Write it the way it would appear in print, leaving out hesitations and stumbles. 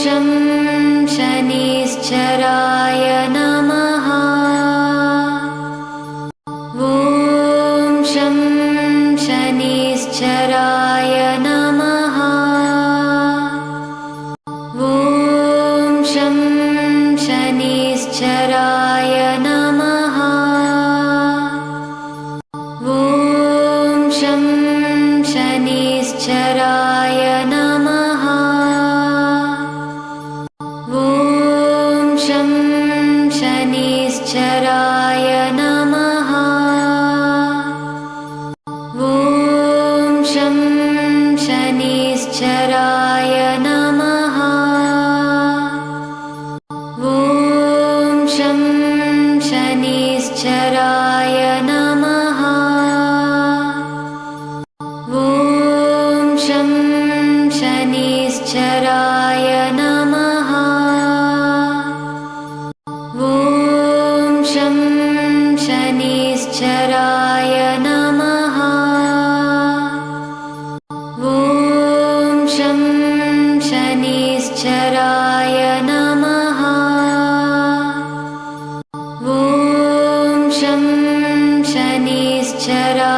शं शनिश्चराय नमः। ॐ शं शनिश्चराय नमः। ॐ शं शनिश्चराय नमः। ॐ शं शनिश्चराय नमः। ॐ शं शनिश्चराय नमः। ॐ शं शनिश्चराय नमः। ॐ शं शनिश्चराय नमः। ॐ शं शनिश्चराय नमः। ॐ शं शनिश्चराय नमः। ॐ शं शनिश्चराय नमः। ॐ शं शनिश्चराय